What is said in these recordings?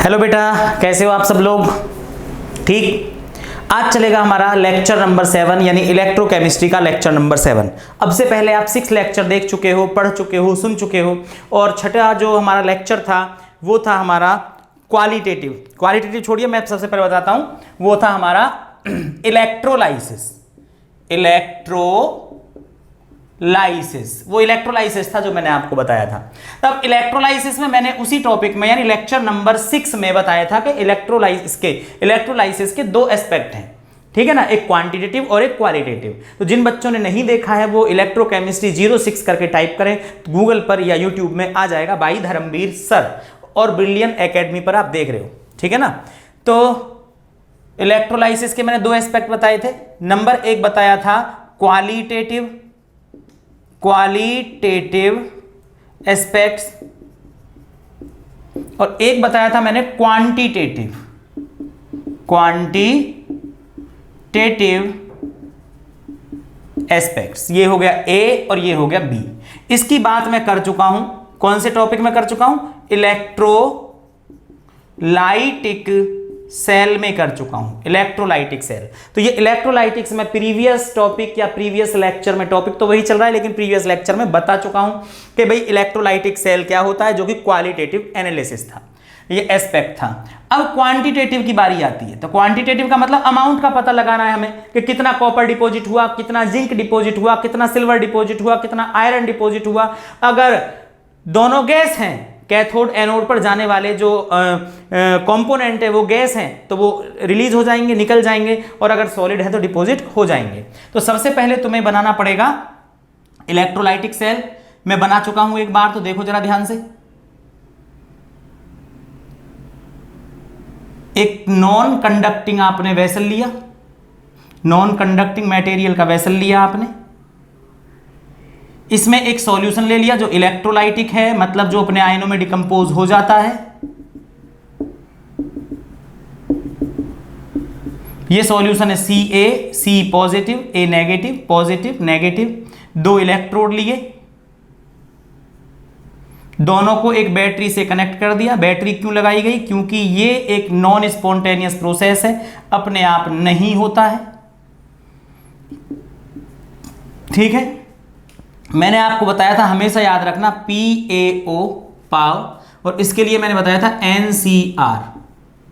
Hello बेटा, कैसे हो आप सब लोग? ठीक। आज चलेगा हमारा लेक्चर नंबर 7 यानी इलेक्ट्रोकेमिस्ट्री का लेक्चर नंबर 7। अब से पहले आप 6 लेक्चर देख चुके हो, पढ़ चुके हो, सुन चुके हो। और छठा जो हमारा लेक्चर था वो था हमारा क्वालिटेटिव छोड़िए, मैं सबसे पहले बताता हूं। वो था हमारा इलेक्ट्रोलाइसिस। वो इलेक्ट्रोलाइसिस था जो मैंने आपको बताया था। तब इलेक्ट्रोलाइसिस में मैंने उसी टॉपिक में यानी लेक्चर नंबर 6 में बताया था कि इलेक्ट्रोलाइसिस के दो एस्पेक्ट हैं, ठीक है ना, एक क्वांटिटेटिव और एक क्वालिटेटिव। तो जिन बच्चों ने नहीं देखा है वो इलेक्ट्रोकेमिस्ट्री 06 करके टाइप करें, गूगल पर या यूट्यूब में आ जाएगा, भाई धर्मवीर सर और ब्रिलियंट एकेडमी पर आप देख रहे हो, ठीक है ना। तो इलेक्ट्रोलाइसिस के मैंने दो एस्पेक्ट बताए थे। नंबर 1 बताया था क्वालिटेटिव एस्पेक्ट्स और एक बताया था मैंने क्वांटिटेटिव एस्पेक्ट्स। ये हो गया ए और ये हो गया बी। इसकी बात मैं कर चुका हूं, कौन से टॉपिक में कर चुका हूं? इलेक्ट्रोलाइटिक सेल में कर चुका हूं, इलेक्ट्रोलाइटिक सेल। तो ये इलेक्ट्रोलाइटिक्स में प्रीवियस टॉपिक या प्रीवियस लेक्चर में, टॉपिक तो वही चल रहा है लेकिन प्रीवियस लेक्चर में बता चुका हूं कि भाई इलेक्ट्रोलाइटिक सेल क्या होता है, जो कि क्वालिटेटिव एनालिसिस था, ये एस्पेक्ट था। अब क्वांटिटेटिव की बारी आती है। तो क्वांटिटेटिव का मतलब अमाउंट का पता लगाना है हमें कि कितना कॉपर डिपॉजिट हुआ, कितना जिंक डिपॉजिट हुआ, कितना सिल्वर डिपॉजिट हुआ, कितना आयरन डिपॉजिट हुआ। अगर दोनों गैस हैं, कैथोड एनोड पर जाने वाले जो कंपोनेंट है वो गैस हैं, तो वो रिलीज हो जाएंगे, निकल जाएंगे, और अगर सॉलिड है तो डिपॉजिट हो जाएंगे। तो सबसे पहले तुम्हें बनाना पड़ेगा इलेक्ट्रोलाइटिक सेल। मैं बना चुका हूं एक बार, तो देखो जरा ध्यान से। एक नॉन कंडक्टिंग आपने वेसल लिया, नॉन कंडक्टिंग मटेरियल का वेसल लिया आपने। इसमें एक सॉल्यूशन ले लिया जो इलेक्ट्रोलाइटिक है, मतलब जो अपने आयनों में डिकम्पोज हो जाता है। ये सॉल्यूशन है सी पॉजिटिव, ए नेगेटिव, पॉजिटिव नेगेटिव। दो इलेक्ट्रोड लिए, दोनों को एक बैटरी से कनेक्ट कर दिया। बैटरी क्यों लगाई गई? क्योंकि ये एक नॉन स्पॉन्टेनियस प्रोसेस है, अपने आप नहीं होता है, ठीक है। मैंने आपको बताया था, हमेशा याद रखना, PaO पाव, और इसके लिए मैंने बताया था NCr,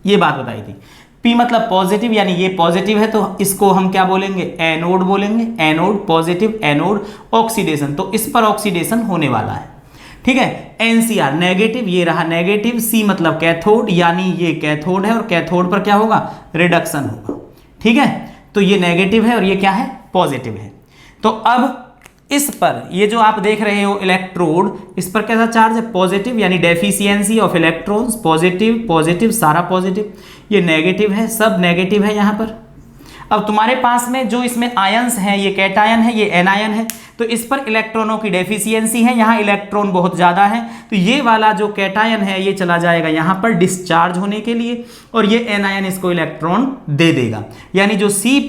ये बात बताई थी। P मतलब पॉजिटिव, यानी ये पॉजिटिव है तो इसको हम क्या बोलेंगे? एनोड बोलेंगे। एनोड पॉजिटिव, एनोड ऑक्सीडेशन, तो इस पर ऑक्सीडेशन होने वाला है, ठीक है। NCr नेगेटिव, ये रहा नेगेटिव। C मतलब कैथोड, यानी ये कैथोड है और कैथोड पर क्या होगा? रिडक्शन होगा, ठीक है। तो ये नेगेटिव है और ये क्या है? पॉजिटिव है। तो अब इस पर ये जो आप देख रहे हो इलेक्ट्रोड, इस पर कैसा चार्ज है? पॉजिटिव, यानी deficiency of electrons. Positive positive, सारा पॉजिटिव। ये नेगेटिव है, सब नेगेटिव है यहां पर। अब तुम्हारे पास में जो इसमें आयंस हैं, ये कैटायन है, ये एनायन है, तो इस पर इलेक्ट्रॉनों की डेफिशिएंसी है, यहां इलेक्ट्रॉन बहुत ज्यादा है, तो ये वाला जो कैटायन है ये चला जाएगा यहां पर डिस्चार्ज होने के लिए, और ये एनायन इसको इलेक्ट्रॉन दे देगा। यानी जो C+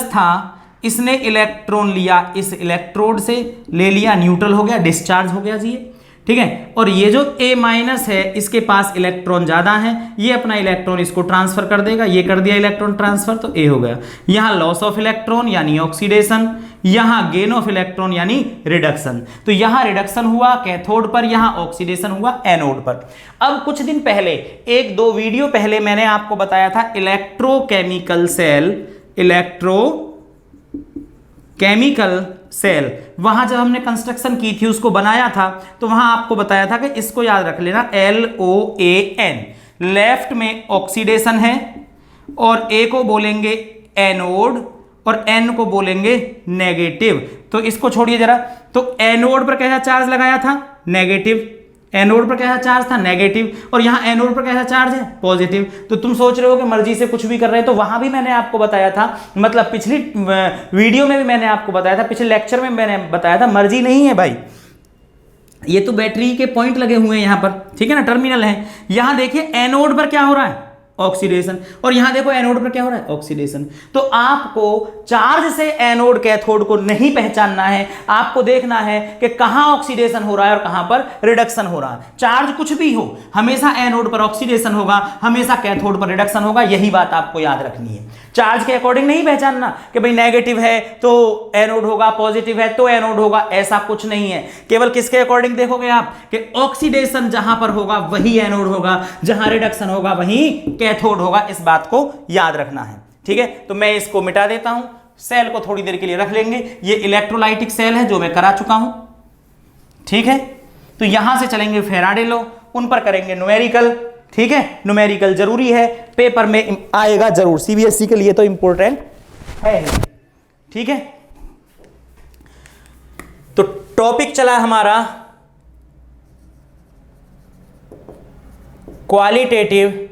था इसने इलेक्ट्रॉन लिया, इस इलेक्ट्रोड से ले लिया, न्यूट्रल हो गया, डिस्चार्ज हो गया जी, ठीक है। और ये जो A- है, इसके पास इलेक्ट्रॉन ज्यादा है, ये अपना इलेक्ट्रॉन इसको ट्रांसफर कर देगा, ये कर दिया इलेक्ट्रॉन ट्रांसफर, तो A हो गया। यहां लॉस ऑफ इलेक्ट्रॉन यानी ऑक्सीडेशन, यहां गेन ऑफ इलेक्ट्रॉन यानी रिडक्शन। तो यहां रिडक्शन हुआ कैथोड पर, यहां ऑक्सीडेशन हुआ एनोड पर। अब कुछ दिन पहले, 1-2 वीडियो पहले मैंने आपको बताया था इलेक्ट्रोकेमिकल सेल, वहां जब हमने कंस्ट्रक्शन की थी, उसको बनाया था, तो वहां आपको बताया था कि इसको याद रख लेना, LOAN। लेफ्ट में ऑक्सीडेशन है और A को बोलेंगे एनोड और N को बोलेंगे नेगेटिव। तो इसको छोड़िए जरा। तो एनोड पर कैसा चार्ज लगाया था? नेगेटिव। एनोड पर कैसा चार्ज था? नेगेटिव। और यहां एनोड पर कैसा चार्ज है? पॉजिटिव। तो तुम सोच रहे हो कि मर्जी से कुछ भी कर रहे हैं, तो वहां भी मैंने आपको बताया था, मतलब पिछली वीडियो में भी मैंने आपको बताया था, पिछले लेक्चर में मैंने बताया था, मर्जी नहीं है भाई, ये तो बैटरी के पॉइंट लगे हुए हैं यहां पर, ठीक है ना, टर्मिनल है। यहां देखिए एनोड पर क्या हो रहा है? ऑक्सीडेशन। और यहां देखो एनोड पर क्या हो रहा है, ऑक्सीडेशन। तो आपको चार्ज से एनोड कैथोड को नहीं पहचानना है, आपको देखना है कि कहां ऑक्सीडेशन हो रहा है और कहां पर रिडक्शन हो रहा है। चार्ज कुछ भी हो, हमेशा एनोड पर ऑक्सीडेशन होगा, हमेशा कैथोड पर रिडक्शन होगा, यही बात आपको याद रखनी है। चार्ज के अकॉर्डिंग नहीं पहचानना कि भाई नेगेटिव है तो एनोड होगा, पॉजिटिव है तो एनोड होगा, ऐसा कुछ नहीं है। केवल किसके अकॉर्डिंग देखोगे आप कि ऑक्सीडेशन जहां पर होगा वही एनोड होगा, जहां रिडक्शन होगा वही कैथोड होगा, इस बात को याद रखना है। ठीक है, तो मैं इसको मिटा देता हूं, सेल को थोड़ी देर के लिए रख लेंगे। ये इलेक्ट्रोलाइटिक सेल है जो मैं करा चुका हूं। ठीक है, तो यहां से चलेंगे फैराडे लॉ, उन पर करेंगे न्यूमेरिकल। ठीक है, न्यूमेरिकल जरूरी है, पेपर में आएगा जरूर, सीबीएसई के लिए तो इंपॉर्टेंट है। ठीक है, तो टॉपिक चला हमारा क्वालिटेटिव,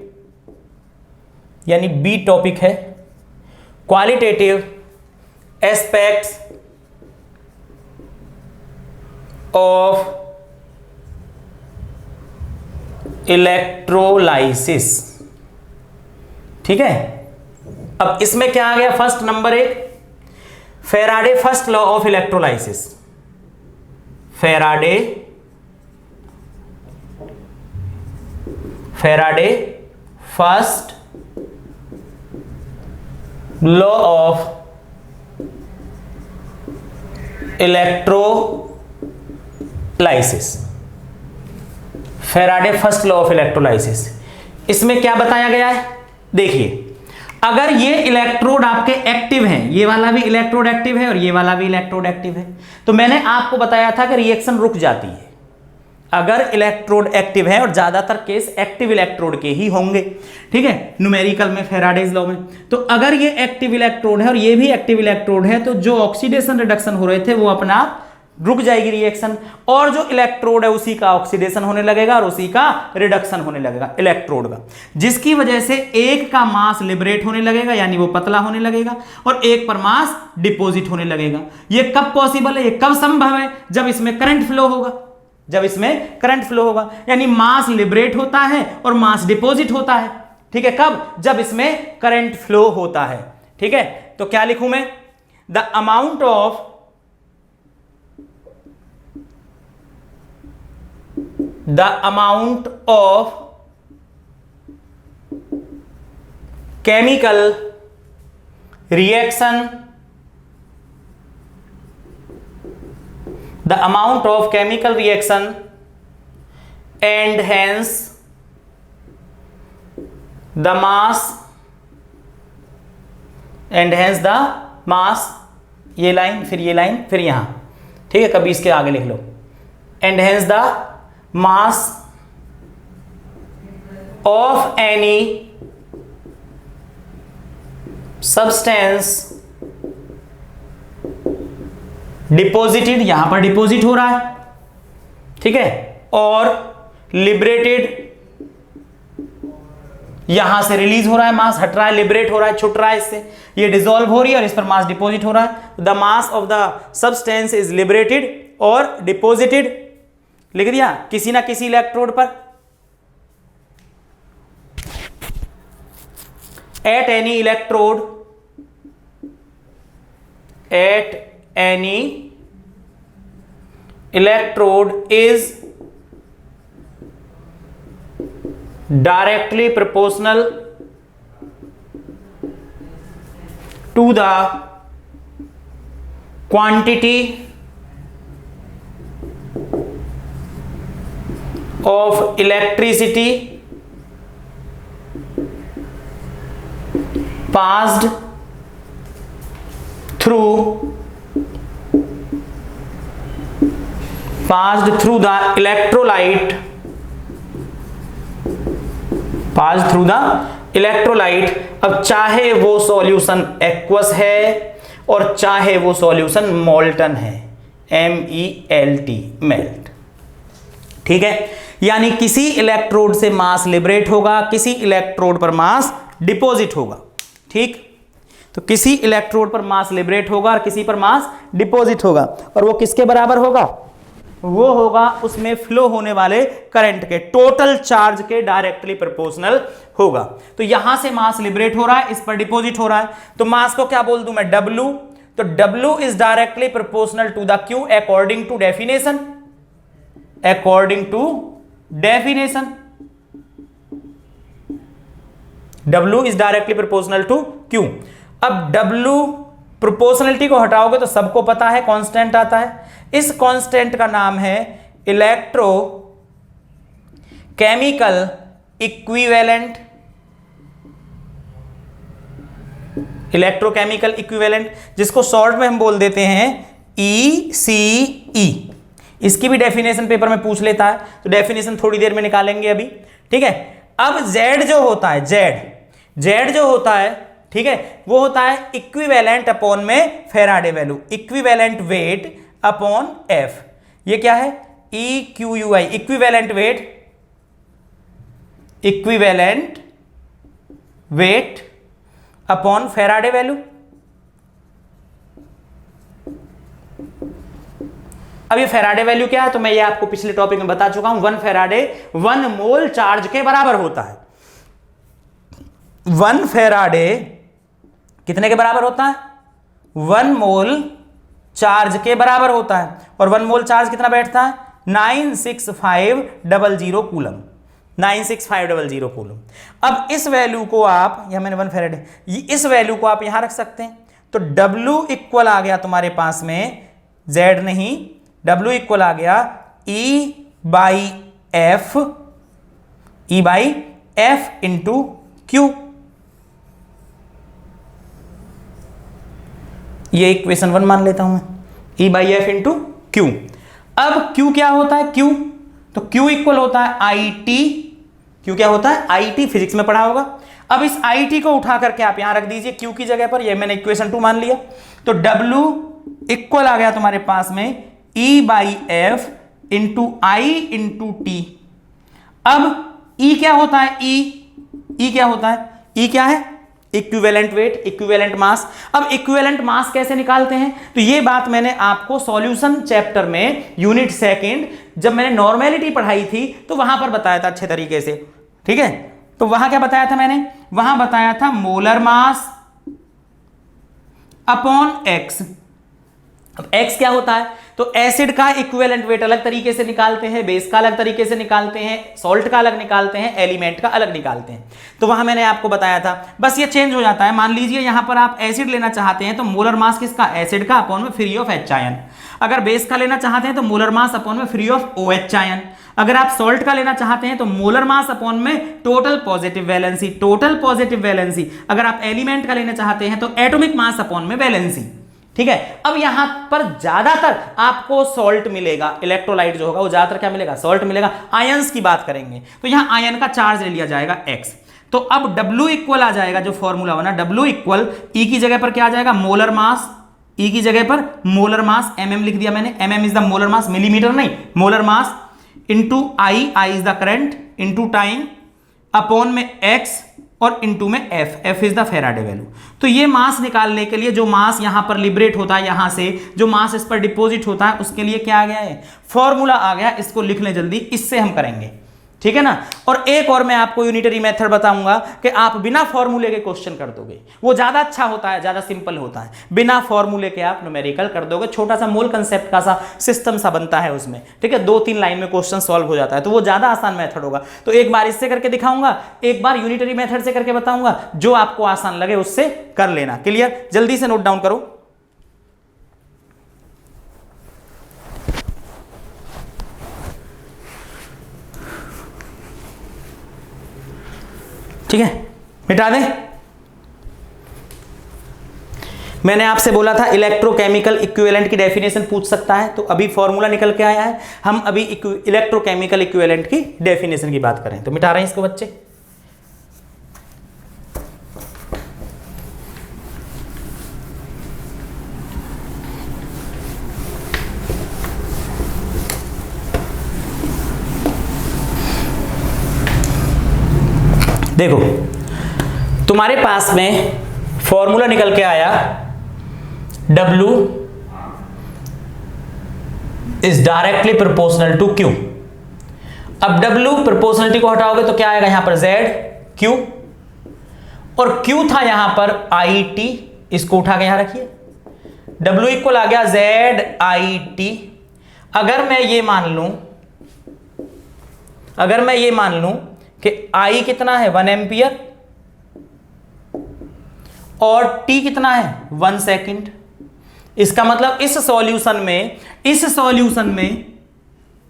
यानी बी टॉपिक है, क्वालिटेटिव एस्पेक्ट्स ऑफ इलेक्ट्रोलाइसिस। ठीक है, अब इसमें क्या आ गया, first number 1 Faraday first law of electrolysis. Faraday first law of electrolysis. Faraday first law of electrolysis, इसमें क्या बताया गया है, देखिए अगर ये इलेक्ट्रोड आपके एक्टिव हैं, ये वाला भी इलेक्ट्रोड एक्टिव है और ये वाला भी इलेक्ट्रोड एक्टिव है, तो मैंने आपको बताया था कि रिएक्शन रुक जाती है अगर इलेक्ट्रोड एक्टिव है, और ज्यादातर केस एक्टिव इलेक्ट्रोड के ही होंगे। ठीक है, न्यूमेरिकल में, फैराडेज लॉ में। तो अगर ये एक्टिव इलेक्ट्रोड है और ये भी एक्टिव इलेक्ट्रोड है, तो जो ऑक्सीडेशन रिडक्शन हो रहे थे वो अपना आप रुक जाएगी रिएक्शन, और जो इलेक्ट्रोड है उसी का ऑक्सीडेशन होने लगेगा और उसी का रिडक्शन होने लगेगा इलेक्ट्रोड का, जिसकी वजह से एक का मास लिबरेट होने लगेगा, यानी वो पतला होने लगेगा, और एक पर मास डिपॉजिट होने लगेगा। ये कब पॉसिबल है, ये कब संभव है, जब इसमें करंट फ्लो होगा। जब इसमें करंट फ्लो होगा, यानी मास लिबरेट होता है और मास डिपॉजिट होता है। ठीक है, कब, जब इसमें करंट फ्लो होता है। ठीक है, तो क्या लिखूं मैं, the amount of chemical reaction, the amount of chemical reaction and hence the mass ये लाइन फिर ये लाइन फिर यहां, ठीक है, कभी इसके आगे लिख लो, and hence the mass of any substance deposited, यहां पर डिपोजिट हो रहा है, ठीक है, और लिबरेटेड, यहां से रिलीज हो रहा है, मास हट रहा है, लिबरेट हो रहा है, छूट रहा है, इससे ये डिसॉल्व हो रही है और इस पर मास डिपोजिट हो रहा है। The mass of the substance is liberated और डिपोजिटेड, लिख दिया, किसी ना किसी इलेक्ट्रोड पर, at any electrode, at any electrode is directly proportional to the quantity of electricity passed through the electrolyte, अब चाहे वो सॉल्यूशन एक्वस है और चाहे वो सॉल्यूशन मोल्टन है, MELT, मेल्ट। ठीक है, यानी किसी इलेक्ट्रोड से मास लिबरेट होगा, किसी इलेक्ट्रोड पर मास डिपॉजिट होगा। ठीक, तो किसी इलेक्ट्रोड पर मास लिबरेट होगा और किसी पर मास डिपॉजिट होगा, और वो किसके बराबर होगा, वो होगा उसमें फ्लो होने वाले करंट के टोटल चार्ज के डायरेक्टली प्रोपोर्शनल होगा। तो यहां से मास लिबरेट हो रहा है, इस पर डिपॉजिट हो रहा है, तो मास को क्या बोल दूं मैं, W। तो W is directly proportional to the Q according to definition, according to definition. W is directly proportional to Q। अब W प्रोपोर्शनलिटी को हटाओगे तो सबको पता है कांस्टेंट आता है, इस कांस्टेंट का नाम है electro chemical equivalent, electrochemical equivalent, जिसको शॉर्ट में हम बोल देते हैं ECE। इसकी भी डेफिनेशन पेपर में पूछ लेता है, तो डेफिनेशन थोड़ी देर में निकालेंगे अभी, ठीक है। अब Z जो होता है, Z जो होता है, ठीक है, वो होता है इक्विवेलेंट अपॉन में Faraday value, equivalent weight upon F। ये क्या है, EQUI, equivalent weight, equivalent weight upon Faraday value. अब ये फेराडे वैल्यू क्या है, तो मैं ये आपको पिछले टॉपिक में बता चुका हूं, 1 फेराडे 1 मोल चार्ज के बराबर होता है। 1 फेराडे कितने के बराबर होता है, 1 मोल चार्ज के बराबर होता है, और 1 मोल चार्ज कितना बैठता है, 96500 कूलम, 96500 कूलम। अब इस वैल्यू को आप, यह मैंने 1 फेराडे, इस वैल्यू को आप यहां रख सकते हैं, तो W इक्वल आ गया तुम्हारे पास में, Z नहीं, W इक्वल आ गया E by F into Q। ये इक्वेशन 1 मान लेता हूं मैं, E by F into Q। अब Q क्या होता है, Q, तो Q इक्वल होता है IT, Q क्या होता है, IT, फिजिक्स में पढ़ा होगा। अब इस IT को उठा करके आप यहां रख दीजिए Q की जगह पर, ये मैंने इक्वेशन 2 मान लिया, तो W इक्वल आ गया तुम्हारे पास में E by F into I into T। अब E क्या होता है, E क्या होता है, E क्या है, इक्विवेलेंट वेट, इक्विवेलेंट मास। अब इक्विवेलेंट मास कैसे निकालते हैं, तो ये बात मैंने आपको सॉल्यूशन चैप्टर में यूनिट सेकंड जब मैंने नॉर्मेलिटी पढ़ाई थी तो वहां पर बताया था अच्छे तरीके से, ठीक है। तो वहां क्या बताया था मैंने, वहां बताया था मोलर मास अपॉन X। अब X क्या होता है, तो एसिड का इक्विवेलेंट वेट अलग तरीके से निकालते हैं, बेस का अलग तरीके से निकालते हैं, सॉल्ट का अलग निकालते हैं, एलिमेंट का अलग निकालते हैं। तो वहां मैंने आपको बताया था, बस ये चेंज हो जाता है। मान लीजिए यहां पर आप एसिड लेना चाहते हैं तो मोलर मास किसका, एसिड का अपॉन में फ्री ऑफ H आयन। अगर बेस का लेना चाहते हैं तो मोलर मास अपॉन में फ्री ऑफ OH आयन। अगर आप सॉल्ट का लेना चाहते हैं तो मोलर मास अपॉन में total positive valency, total positive valency. अगर आप एलिमेंट का लेना चाहते हैं तो एटॉमिक मास अपॉन में वैलेंसी, ठीक है। अब यहां पर ज्यादातर आपको सॉल्ट मिलेगा, इलेक्ट्रोलाइट जो होगा वो ज्यादातर क्या मिलेगा, सॉल्ट मिलेगा। आयंस की बात करेंगे तो यहां आयन का चार्ज ले लिया जाएगा X। तो अब W इक्वल आ जाएगा, जो फॉर्मूला बना W इक्वल E की जगह पर क्या आ जाएगा, मोलर मास, E की जगह पर मोलर मास, mm लिख दिया मैंने, mm is the molar mass, millimetre नहीं, molar mass into I is the current into time upon में X और इनटू में F is the Faraday value. तो ये मास निकालने के लिए, जो मास यहां पर लिबरेट होता है, यहां से जो मास इस पर डिपॉजिट होता है, उसके लिए क्या आ गया है, फॉर्मूला आ गया। इसको लिख लें जल्दी, इससे हम करेंगे, ठीक है ना। और एक और मैं आपको यूनिटरी मेथड बताऊंगा कि आप बिना फॉर्मूले के क्वेश्चन कर दोगे, वो ज्यादा अच्छा होता है, ज्यादा सिंपल होता है। बिना फॉर्मूले के आप न्यूमेरिकल कर दोगे, छोटा सा मोल कंसेप्ट का सा सिस्टम सा बनता है उसमें, ठीक है। 2-3 लाइन में क्वेश्चन सॉल्व हो जाता है, तो वो ज्यादा आसान मेथड होगा। तो एक बार इससे करके दिखाऊंगा, एक बार यूनिटरी मेथड से करके बताऊंगा, जो आपको आसान लगे उससे कर लेना। क्लियर, जल्दी से नोट डाउन करो। ठीक है, मिटा दें। मैंने आपसे बोला था इलेक्ट्रोकेमिकल इक्विवेलेंट की डेफिनेशन पूछ सकता है, तो अभी फॉर्मूला निकल के आया है। हम अभी इलेक्ट्रोकेमिकल इक्विवेलेंट की डेफिनेशन की बात करें, तो मिटा रहे हैं इसको बच्चे। देखो, तुम्हारे पास में फॉर्मूला निकल के आया W is directly proportional to Q। अब W प्रोपोर्शनलिटी को हटाओगे तो क्या आएगा यहां पर Z Q, और Q था यहां पर IT, इसको उठा के यहां रखिए, W इक्वल आ गया ZIT। अगर मैं ये मान लूं कि I कितना है 1 एम्पियर और T कितना है 1 सेकंड, इसका मतलब इस सॉल्यूशन में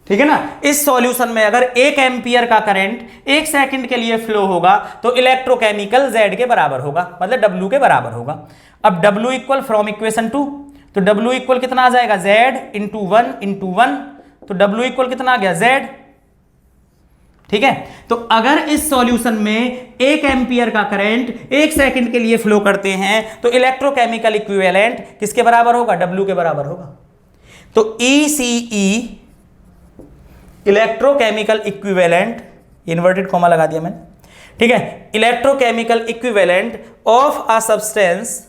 ठीक है ना, इस सॉल्यूशन में अगर 1 एम्पियर का करंट 1 सेकंड के लिए फ्लो होगा तो इलेक्ट्रोकेमिकल Z के बराबर होगा, मतलब W के बराबर होगा। अब W इक्वल फ्रॉम इक्वेशन 2, तो W इक्वल कितना आ जाएगा Z इंटू 1, तो W इक्वल कितना आ गया Z। ठीक है, तो अगर इस सॉल्यूशन में 1 एम्पियर का करंट 1 सेकंड के लिए फ्लो करते हैं तो इलेक्ट्रोकेमिकल इक्विवेलेंट किसके बराबर होगा, W के बराबर होगा। तो ECE electrochemical equivalent, inverted comma लगा दिया मैंने, ठीक है, electrochemical equivalent of a substance,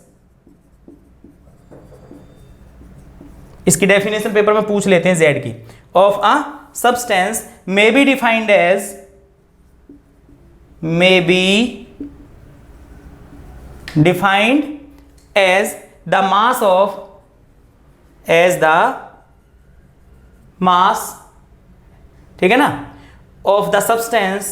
इसकी डेफिनेशन पेपर में पूछ लेते हैं Z की, of a substance may be defined as the mass, ठीक है ना, of the substance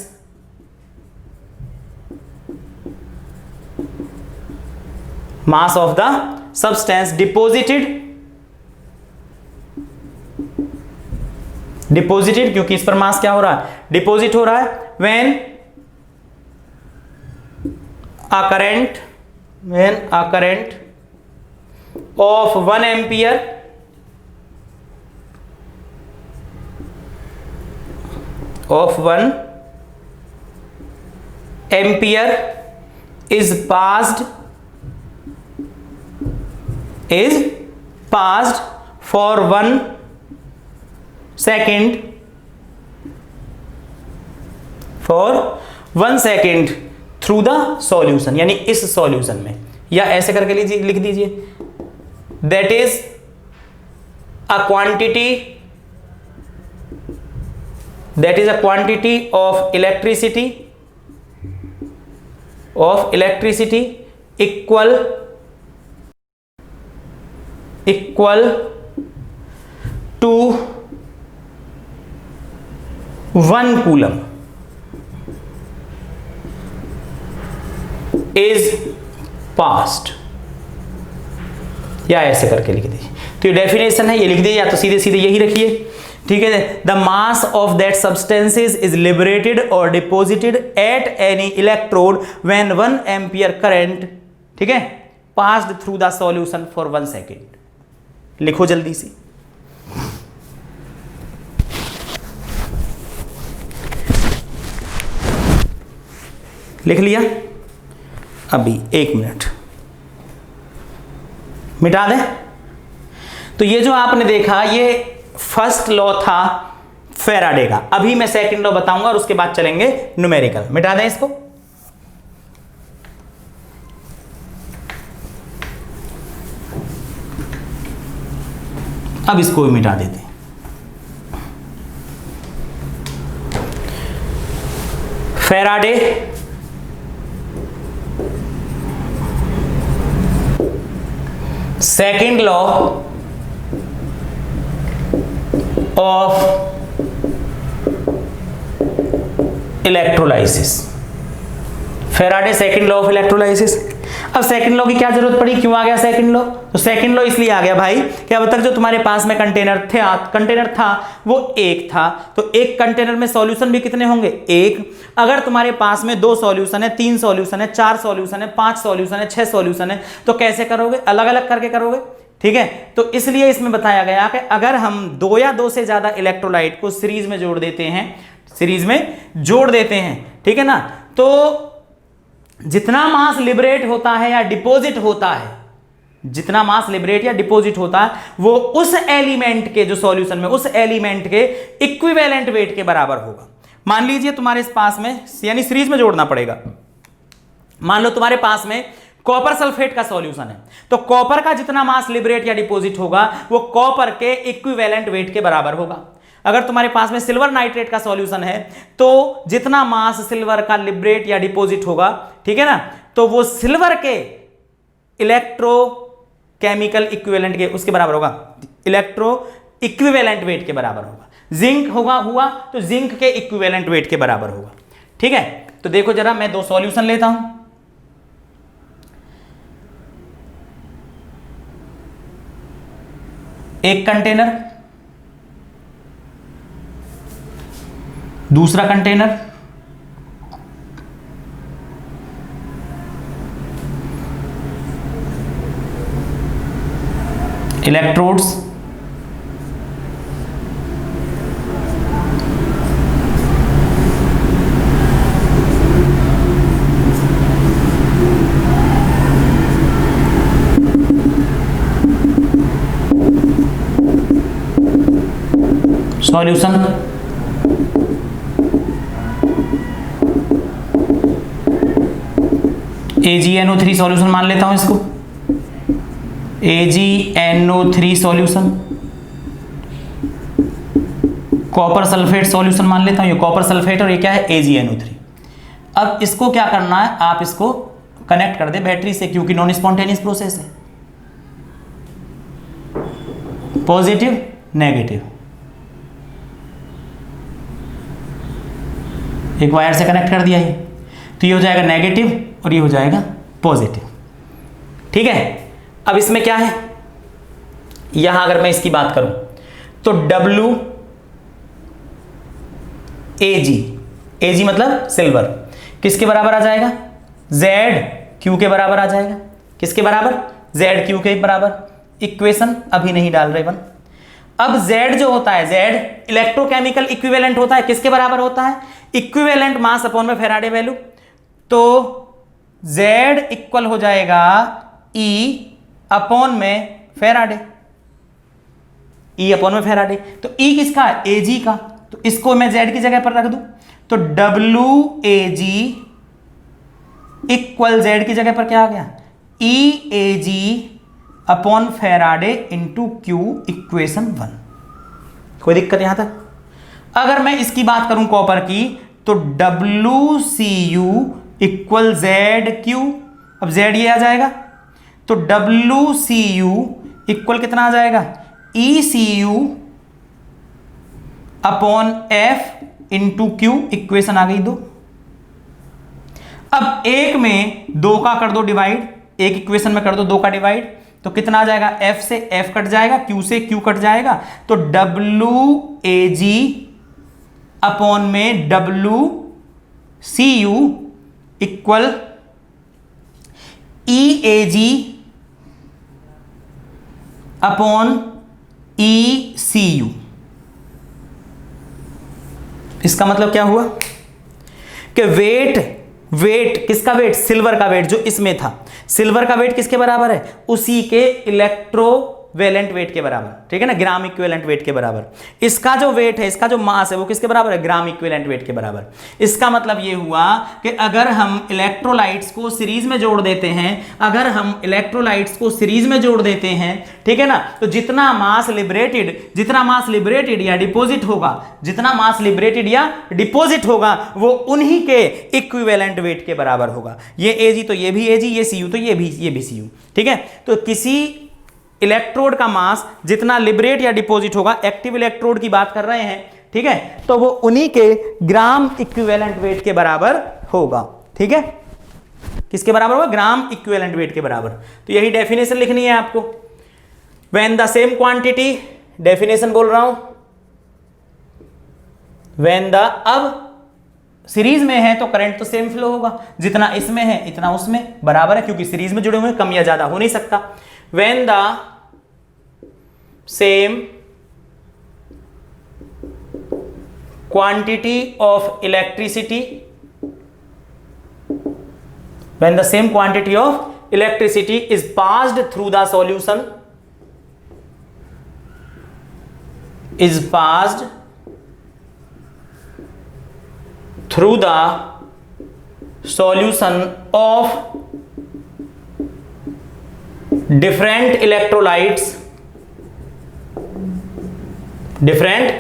डिपोजिटेड, क्योंकि इस पर मास क्या हो रहा है, डिपोजिट हो रहा है, when a current of 1 ampere is passed for 1 second through the solution, यानी इस सॉल्यूशन में, या ऐसे करके लीजिए, लिख दीजिए, that is a quantity of electricity equal to 1 coulomb is passed, या ऐसे करके लिख दीजिए। तो ये डेफिनेशन है, ये लिख दीजिए, या तो सीधे सीधे यही रखिए, ठीक है। The mass of that substances is liberated और deposited at any electrode when 1 ampere current, ठीक है, passed through the solution for 1 second. लिखो जल्दी से, लिख लिया? अभी 1 मिनट मिटा दें। तो ये जो आपने देखा ये फर्स्ट लॉ था फैराडे का। अभी मैं सेकंड लॉ बताऊंगा और उसके बाद चलेंगे न्यूमेरिकल। मिटा दें इसको। अब इसको भी मिटा देते हैं। Faraday second law of electrolysis. Faraday second law of electrolysis. अब सेकेंड लॉ की क्या जरूरत पड़ी, क्यों आ गया सेकेंड लॉ? तो सेकेंड लॉ इसलिए आ गया भाई कि अब तक जो तुम्हारे पास में कंटेनर था वो एक था, तो एक कंटेनर में सॉल्यूशन भी कितने होंगे? एक। अगर तुम्हारे पास में 2 सॉल्यूशन है, 3 सॉल्यूशन है, 4 सॉल्यूशन है, 5 सॉल्यूशन है, 6 सॉल्यूशन है, तो कैसे करोगे? अलग अलग करके करोगे, ठीक है। तो इसलिए इसमें बताया गया कि अगर हम 2 या 2 से ज्यादा इलेक्ट्रोलाइट को सीरीज में जोड़ देते हैं, ठीक है ना, तो जितना मास लिबरेट होता है या डिपॉजिट होता है, जितना मास लिबरेट या डिपॉजिट होता है वो उस एलिमेंट के, जो सॉल्यूशन में, उस एलिमेंट के इक्विवेलेंट वेट के बराबर होगा। मान लीजिए तुम्हारे पास में, यानी सीरीज में जोड़ना पड़ेगा, मान लो तुम्हारे पास में कॉपर सल्फेट का सॉल्यूशन है, तो कॉपर का जितना मास लिबरेट या डिपॉजिट होगा वो कॉपर के इक्विवेलेंट वेट के बराबर होगा। अगर तुम्हारे पास में सिल्वर नाइट्रेट का सॉल्यूशन है तो जितना मास सिल्वर का लिबरेट या डिपॉजिट होगा, ठीक है ना, तो वो सिल्वर के इलेक्ट्रोकेमिकल इक्विवेलेंट के उसके बराबर होगा, इलेक्ट्रो इक्विवेलेंट वेट के बराबर होगा। जिंक हुआ तो जिंक के इक्विवेलेंट वेट के बराबर होगा। ठीक है, तो देखो जरा मैं दो सॉल्यूशन लेता हूं। एक कंटेनर, दूसरा container, electrodes, solution, AgNO3 solution मान लेता हूं इसको, AgNO3 solution, copper sulphate solution मान लेता हूं, ये कॉपर सल्फेट और ये क्या है, AgNO3। अब इसको क्या करना है, आप इसको कनेक्ट कर दे बैटरी से, क्योंकि नॉन स्पॉन्टेनियस प्रोसेस है, पॉजिटिव नेगेटिव, एक वायर से कनेक्ट कर दिया है, तो ये हो जाएगा नेगेटिव और ये हो जाएगा पॉजिटिव। ठीक है, अब इसमें क्या है, यहां अगर मैं इसकी बात करूं तो AG मतलब सिल्वर, किसके बराबर आ जाएगा, ZQ के बराबर आ जाएगा। किसके बराबर, ZQ के बराबर। इक्वेशन अभी नहीं डाल रहे बन। अब Z जो होता है, Z इलेक्ट्रोकेमिकल इक्विवेलेंट होता है, किसके बराबर होता है, इक्विवेलेंट मास अपॉन में फेराडे वैल्यू, तो Z इक्वल हो जाएगा E अपॉन में फेराडे, E अपॉन में फेराडे। तो E किसका है, Ag का, तो इसको मैं Z की जगह पर रख दूं, तो WAG इक्वल Z की जगह पर क्या आ गया, EAG upon Faraday into Q, equation 1। कोई दिक्कत यहां तक। अगर मैं इसकी बात करूं कॉपर की, तो WCU इक्वल ZQ, अब Z ये आ जाएगा, तो WCU इक्वल कितना आ जाएगा, ECU upon F into Q, equation आ गई 2। अब एक में 2 का कर दो डिवाइड, एक इक्वेशन में कर दो 2 का डिवाइड, तो कितना आ जाएगा, F से F कट जाएगा, Q से Q कट जाएगा, तो WAG अपॉन में WCU equal EAG upon ECU। इसका मतलब क्या हुआ कि वेट किसका वेट, सिल्वर का वेट जो इसमें था, सिल्वर का वेट किसके बराबर है, उसी के इलेक्ट्रोवेलेंट वेट के बराबर। ठीक है ना, ग्राम इक्विवेलेंट वेट के बराबर। इसका जो वेट है, इसका जो मास है, वो किसके बराबर है, ग्राम इक्विवेलेंट वेट के बराबर। इसका मतलब ये हुआ कि अगर हम इलेक्ट्रोलाइट्स को सीरीज में जोड़ देते हैं, अगर हम इलेक्ट्रोलाइट्स को सीरीज में जोड़ देते हैं, ठीक है ना, तो जितना मास लिबरेटेड या डिपॉजिट होगा, जितना मास लिबरेटेड या डिपॉजिट होगा, वो उन्हीं के इक्विवेलेंट वेट के बराबर होगा। ये Ag तो ये भी Ag, ये Cu तो ये भी Cu। ठीक है, तो किसी इलेक्ट्रोड का मास जितना लिबरेट या डिपॉजिट होगा, एक्टिव इलेक्ट्रोड की बात कर रहे हैं, ठीक है, तो वो उन्हीं के ग्राम इक्विवेलेंट वेट के बराबर होगा। ठीक है, किसके बराबर होगा, ग्राम इक्विवेलेंट वेट के बराबर। तो यही डेफिनेशन लिखनी है आपको। When the same quantity, definition बोल रहा हूं, व्हेन द, अब सीरीज में है तो करंट तो सेम फ्लो होगा, जितना इसमें है इतना उसमें बराबर है, क्योंकि सीरीज में जुड़े हुए कम या ज्यादा हो नहीं सकता। When the same quantity of electricity is passed through the solution, of different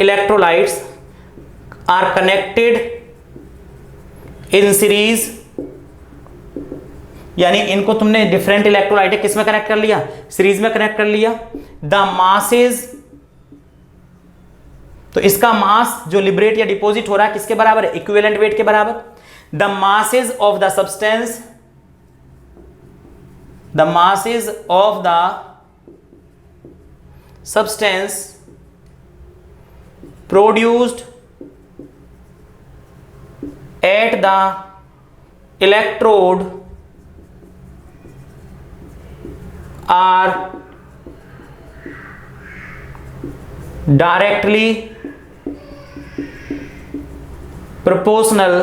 electrolytes are connected in series, यानी इनको तुमने डिफरेंट इलेक्ट्रोलाइट किस में कनेक्ट कर लिया, सीरीज में कनेक्ट कर लिया। द मासेज, तो इसका मास जो लिबरेट या डिपॉजिट हो रहा है किसके बराबर है, इक्विवेलेंट वेट के बराबर। The masses of the substance, the masses of the substance produced at the electrode are directly proportional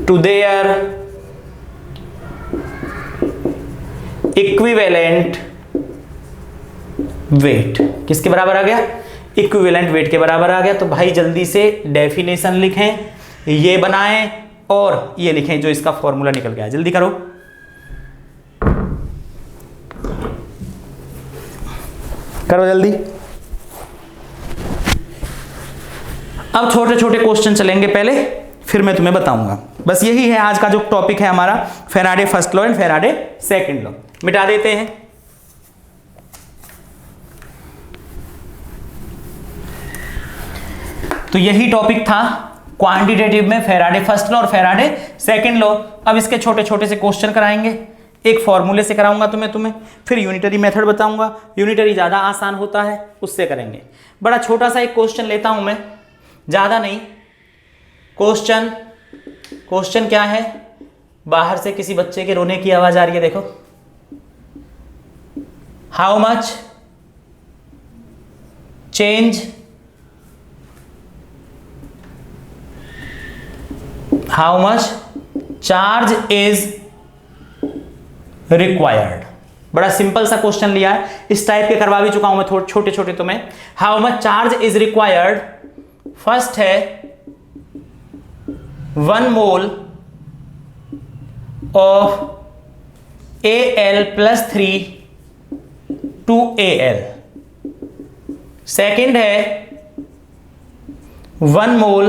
to their equivalent weight। किसके बराबर आ गया, इक्विवेलेंट वेट के बराबर आ गया। तो भाई जल्दी से डेफिनेशन लिखें, ये बनाएं और ये लिखें जो इसका फॉर्मूला निकल गया। जल्दी करो, करो जल्दी। अब छोटे छोटे क्वेश्चन चलेंगे पहले, फिर मैं तुम्हें बताऊंगा। बस यही है आज का जो टॉपिक है हमारा, Faraday first law and Faraday second law. मिटा देते हैं। तो यही टॉपिक था क्वांटिटेटिव में, फैराडे फर्स्ट लॉ और फैराडे सेकंड लॉ। अब इसके छोटे छोटे से क्वेश्चन कराएंगे, एक फॉर्मूले से कराऊंगा तुम्हें, फिर यूनिटरी मेथड बताऊंगा। यूनिटरी ज़्यादा आसान होता है, उससे करेंगे। बड़ा छोटा सा एक क्वेश्चन लेता हूं मैं, ज़्यादा नहीं। क्वेश्चन क्या है, बाहर से किसी बच्चे के रोने की आवाज़ आ रही है, देखो। How much charge is required. बड़ा सिंपल सा क्वेश्चन लिया है, इस टाइप के करवा भी चुका हूं मैं थोड़े छोटे छोटे तुम्हें। How much charge is required, first है 1 mole of Al+3 to Al। Second है 1 mole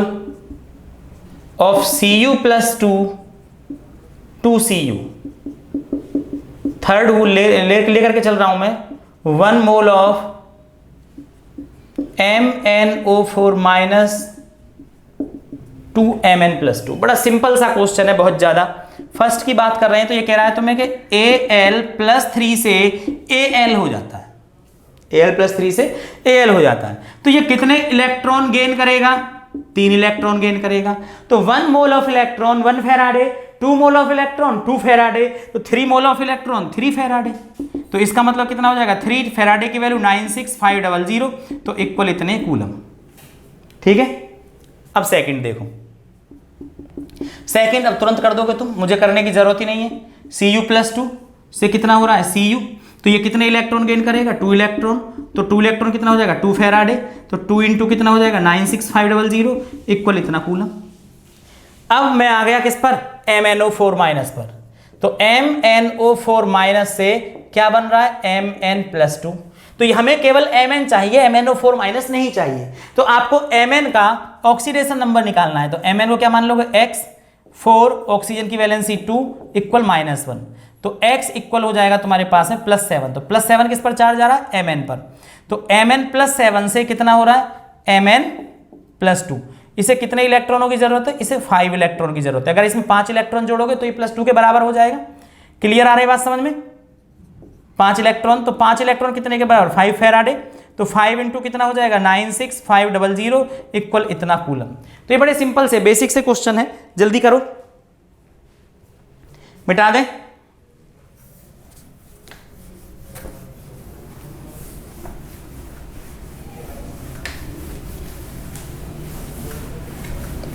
of Cu+2 to Cu। Third लेकर के चल रहा हूं मैं, 1 mole of MnO4- to Mn+2। बड़ा सिंपल सा क्वेश्चन है, बहुत ज्यादा। फर्स्ट की बात कर रहे हैं तो ये कह रहा है तुम्हें कि Al+3 से Al हो जाता है, Al+3 से Al हो जाता है। तो ये कितने इलेक्ट्रॉन गेन करेगा, 3 इलेक्ट्रॉन गेन करेगा। तो 1 mole of electron 1 Faraday, 2 mole of electron 2 Faraday, तो 3 मोल ऑफ इलेक्ट्रॉन 3 फेराडे। तो इसका मतलब कितना हो जाएगा, 3 फेराडे की वैल्यू 96500, तो इक्वल इतने कूलम। ठीक है। अब सेकंड देखो, सेकंड अब तुरंत कर दोगे तुम, मुझे करने की जरूरत ही नहीं है। Cu+2 से कितना हो रहा है Cu, तो ये कितने इलेक्ट्रॉन गेन करेगा, 2 इलेक्ट्रॉन। तो 2 इलेक्ट्रॉन कितना हो जाएगा, 2 फेराडे। तो 2 इंटू कितना हो जाएगा, 96500 इक्वल इतना कूलम। अब मैं आ गया किस पर, MnO4- पर। तो MnO4- से क्या बन रहा है, Mn+2। तो हमें केवल Mn चाहिए, MnO4- नहीं चाहिए। तो आपको Mn का ऑक्सीडेशन नंबर निकालना है। तो Mn को क्या मान लोगे, x, 4, ऑक्सीजन की वैलेंसी 2 इक्वल -1। तो x इक्वल हो जाएगा तुम्हारे पास में +7। तो +7 किस पर चार्ज आ रहा है, Mn पर। तो Mn+7 से कितना हो रहा है, Mn+2। इसे कितने इलेक्ट्रॉनों की जरूरत है, इसे 5 इलेक्ट्रॉन की जरूरत है। अगर इसमें 5 इलेक्ट्रॉन जोड़ोगे तो ये +2 के बराबर हो जाएगा। क्लियर आ रही बात समझ में, 5 इलेक्ट्रॉन, तो 5 इलेक्ट्रॉन कितने के बराबर, 5 फेराडे। तो 5 इंटू कितना हो जाएगा, 96500 इक्वल इतना कूलम। तो ये बड़े सिंपल से बेसिक से क्वेश्चन है, जल्दी करो, मिटा दें।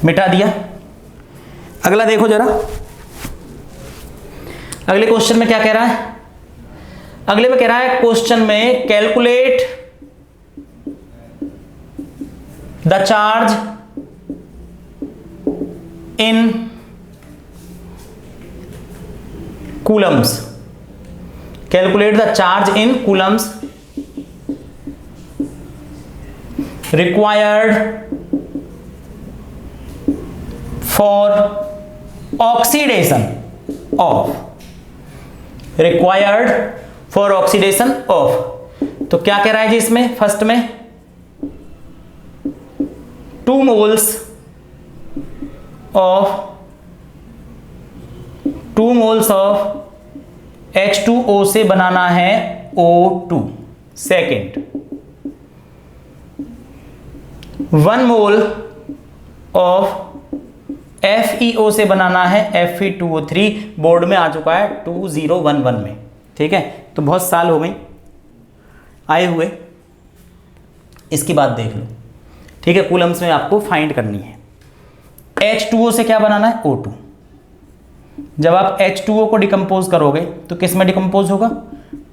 मिटा दिया। अगला देखो जरा, अगले क्वेश्चन में क्या कह रहा है, अगले में कह रहा है क्वेश्चन में calculate the charge in coulombs. Calculate the charge in coulombs required for oxidation of, required for oxidation of. तो क्या कह रहा है जी इसमें, फर्स्ट में 2 moles of H2O से बनाना है O2. Second 1 mole of FeO से बनाना है Fe2O3. बोर्ड में आ चुका है 2011 में. ठीक है, तो बहुत साल हो गई आए हुए, इसकी बात देख लो. ठीक है, कूलम्स में आपको फाइंड करनी है. H2O से क्या बनाना है, O2. जब आप H2O को डिकम्पोज करोगे तो किस में डिकम्पोज होगा,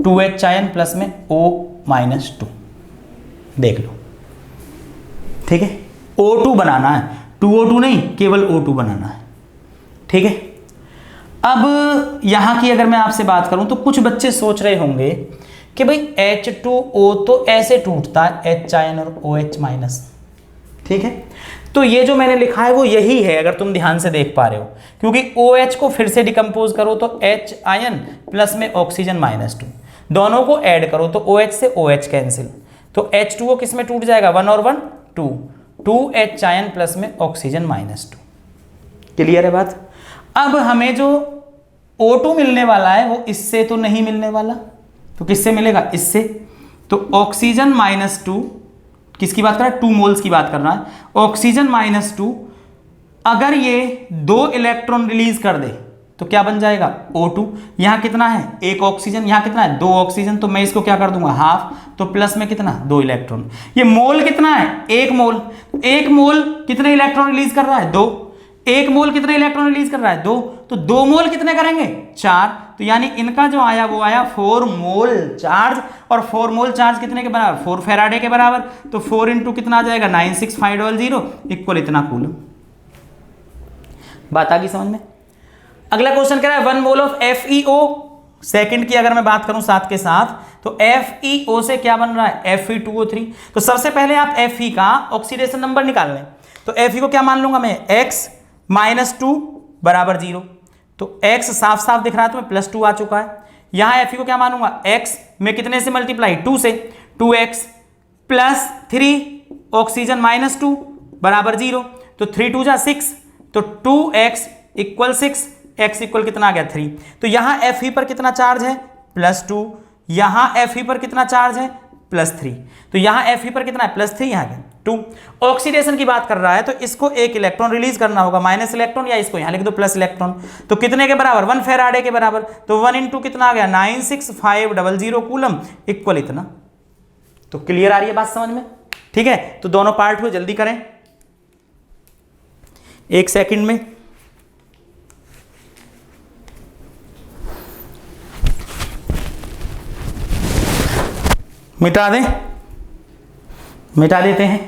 2H आयन प्लस में O-2. देख लो. ठीक है, O2 बनाना है, 2O2 नहीं, केवल O2 बनाना है. ठीक है, अब यहां की अगर मैं आपसे बात करूं तो कुछ बच्चे सोच रहे होंगे कि भाई H2O तो ऐसे टूटता है, H आयन और OH माइनस. ठीक है, तो ये जो मैंने लिखा है वो यही है, अगर तुम ध्यान से देख पा रहे हो, क्योंकि OH को फिर से डिकम्पोज करो तो H आयन प्लस में ऑक्सीजन -2, दोनों को ऐड करो तो OH से OH कैंसिल, तो H2O किस में टूट जाएगा, 1 और 1 2, 2H आयन प्लस में ऑक्सीजन -2. क्लियर है बात. अब हमें जो O2 मिलने वाला है वो इससे तो नहीं मिलने वाला, तो किससे मिलेगा, इससे. तो ऑक्सीजन -2, किसकी बात कर रहा है, 2 मोल्स की बात कर रहा है. ऑक्सीजन -2 अगर ये 2 इलेक्ट्रॉन रिलीज कर दे तो क्या बन जाएगा, O2. यहां कितना है, 1 ऑक्सीजन, यहां कितना है, 2 ऑक्सीजन, तो मैं इसको क्या कर दूंगा, हाफ, तो प्लस में कितना, 2 इलेक्ट्रॉन. ये मोल कितना है, 1 मोल. 1 मोल कितने इलेक्ट्रॉन रिलीज कर रहा है, 2. 1 मोल कितने इलेक्ट्रॉन रिलीज कर रहा है, 2. तो 2 मोल कितने करेंगे, 4. तो यानी इनका जो आया वो आया 4 मोल चार्ज, और 4 मोल चार्ज कितने के बराबर, 4 फैराडे के बराबर. तो 4 इंटू कितना आ जाएगा, 96500 इक्वल इतना कूलम. बात आ गई समझ में. अगला क्वेश्चन कह रहा है 1 मोल ऑफ FeO. सेकंड की अगर मैं बात करूं साथ के साथ, तो FeO से क्या बन रहा है, Fe2O3. तो सबसे पहले आप Fe का ऑक्सीडेशन नंबर निकाल लें. तो Fe को क्या मान लूंगा मैं, x -2 बराबर 0. तो x साफ साफ दिख रहा है तो मैं +2 आ चुका है. यहां Fe को क्या मानूंगा, x में कितने से मल्टीप्लाई, 2 से, 2x प्लस 3 ऑक्सीजन -2 बराबर 0. तो 3 2 जा 6, तो 2x इक्वल 6, x इक्वल कितना आ गया, 3. तो यहां Fe पर कितना चार्ज है, +2. यहां Fe पर कितना चार्ज है, +3. तो यहां Fe पर कितना है, +3, यहां है 2. ऑक्सीडेशन की बात कर रहा है तो इसको 1 इलेक्ट्रॉन रिलीज करना होगा, माइनस इलेक्ट्रॉन, या इसको यहां लिख दो प्लस इलेक्ट्रॉन. तो कितने के बराबर, 1 फैराडे के बराबर. तो 1 इंटू कितना आ गया, 96500 कूलम इक्वल इतना. तो क्लियर आ रही है बात समझ में. ठीक है, तो दोनों पार्ट हुए, जल्दी करें 1 सेकंड में. मिटा दें, मिटा देते हैं.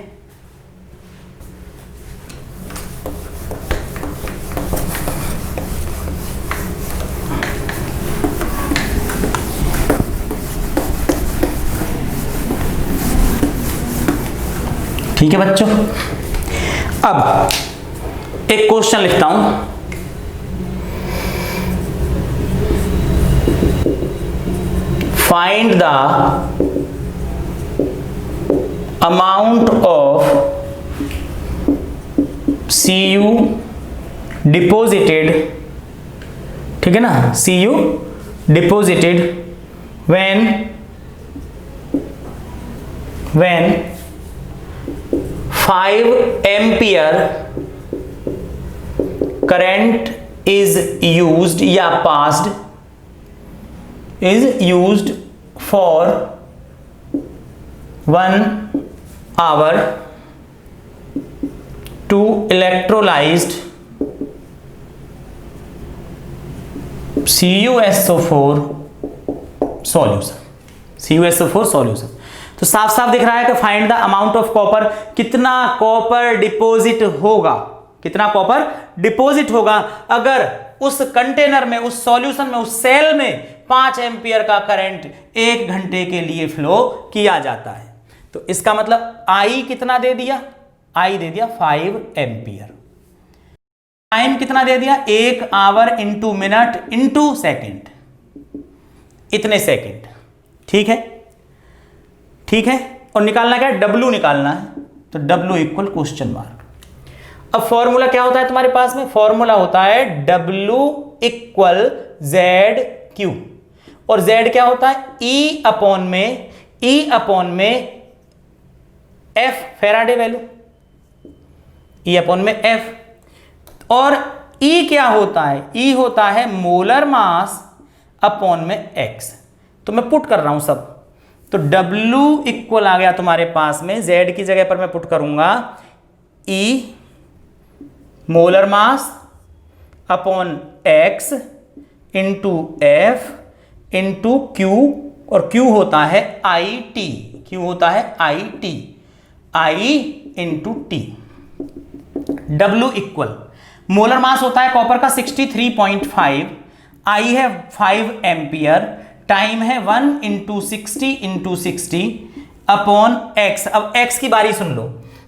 ठीक है बच्चों, अब एक क्वेश्चन लिखता हूं. Find the amount of Cu deposited, ठीक है ना, Cu deposited when 5 ampere current is used या passed, is used for 1 hour to electrolyzed CuSO4 solution. CuSO4 solution. तो साफ साफ दिख रहा है कि find the amount of copper, कितना कॉपर डिपॉजिट होगा, कितना कॉपर डिपॉजिट होगा अगर उस कंटेनर में, उस सॉल्यूशन में, उस सेल में 5 एम्पियर का करंट 1 घंटे के लिए फ्लो किया जाता है। तो इसका मतलब आई कितना दे दिया, आई दे दिया 5 एम्पियर। टाइम कितना दे दिया, 1 our into minute into second, इतने सेकेंड। ठीक है, ठीक है। और निकालना क्या है, डब्ल्यू निकालना है, तो डब्ल्यू इक्वल क्वेश्चन मार्क। अब फॉर्मूला क्या होता है तुम्हारे पास में, फॉर्मूला होता है डब्ल्यू इक्वल जेड क्यू, और जेड क्या होता है, ई अपॉन में एफ फेराडे वैल्यू, ई अपॉन में एफ। और ई क्या होता है, ई होता है मोलर मास अपॉन में एक्स। तो मैं पुट कर रहा हूं सब, तो W इक्वल आ गया तुम्हारे पास में, Z की जगह पर मैं पुट करूंगा E molar mass upon X into F into Q, और Q होता है IT, Q होता है IT, I into T। W equal molar mass होता है कॉपर का 63.5, I है 5 एम्पियर, टाइम है 1 इंटू 60 अपॉन एक्स। अब एक्स की बारी सुन लो,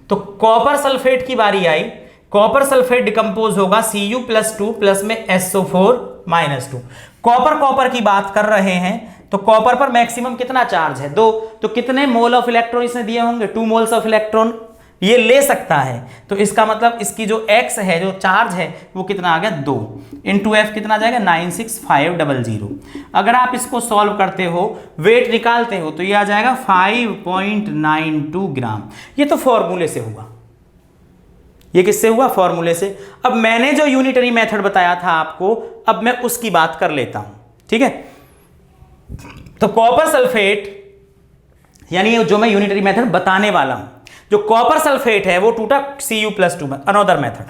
तो कॉपर सल्फेट की बारी आई, कॉपर सल्फेट डिकम्पोज होगा Cu+2 प्लस में SO4-2। कॉपर की बात कर रहे हैं, तो कॉपर पर मैक्सिमम कितना चार्ज है, 2, तो कितने मोल ऑफ इलेक्ट्रॉन इसने दिए होंगे, 2 मोल्स ऑफ इलेक्ट्रॉन ये ले सकता है। तो इसका मतलब इसकी जो x है, जो चार्ज है, वो कितना आ गया 2 इंटू एफ कितना जाएगा 96500। अगर आप इसको सॉल्व करते हो, वेट निकालते हो, तो ये आ जाएगा 5.92 ग्राम। ये तो फॉर्मूले से हुआ, ये किससे हुआ, फॉर्मूले से। अब मैंने जो यूनिटरी मेथड बताया था आपको, अब मैं उसकी बात कर लेता हूं, ठीक है। तो कॉपर सल्फेट, यानी जो मैं यूनिटरी मेथड बताने वाला हूं, जो कॉपर सल्फेट है वो टूटा Cu+2 में, अनदर मेथड,